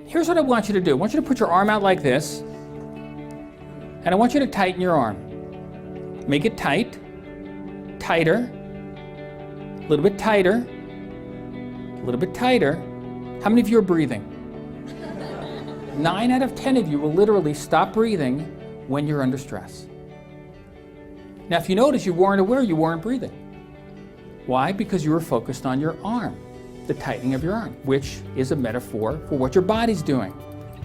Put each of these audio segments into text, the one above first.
Here's what I want you to do. I want you to put your arm out like this, and I want you to tighten your arm. Make it tight, tighter, a little bit tighter, a little bit tighter. How many of you are breathing? 9 out of 10 of you will literally stop breathing when you're under stress. Now, if you notice, you weren't aware you weren't breathing. Why? Because you were focused on your arm, the tightening of your arm, which is a metaphor for what your body's doing.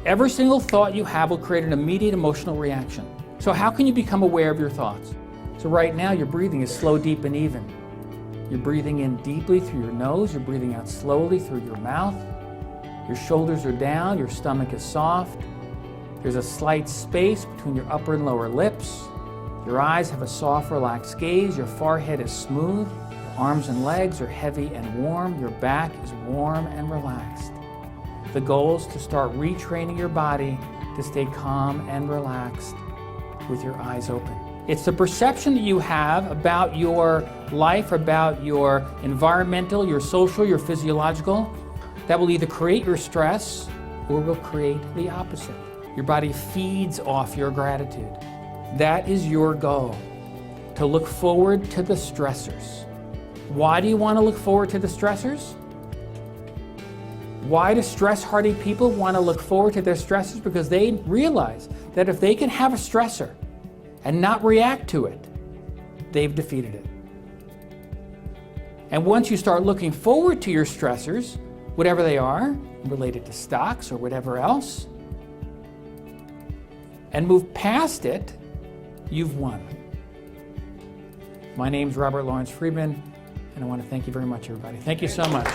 Every single thought you have will create an immediate emotional reaction. So how can you become aware of your thoughts? So right now, your breathing is slow, deep, and even. You're breathing in deeply through your nose, you're breathing out slowly through your mouth. Your shoulders are down, your stomach is soft. There's a slight space between your upper and lower lips. Your eyes have a soft, relaxed gaze. Your forehead is smooth. Your arms and legs are heavy and warm. Your back is warm and relaxed. The goal is to start retraining your body to stay calm and relaxed with your eyes open. It's the perception that you have about your life, about your environmental, your social, your physiological, that will either create your stress or will create the opposite. Your body feeds off your gratitude. That is your goal, to look forward to the stressors. Why do you want to look forward to the stressors? Why do stress-hardy people want to look forward to their stressors? Because they realize that if they can have a stressor and not react to it, they've defeated it. And once you start looking forward to your stressors, whatever they are, related to stocks or whatever else, and move past it, you've won. My name's Robert Lawrence Friedman, and I want to thank you very much, everybody. Thank you so much.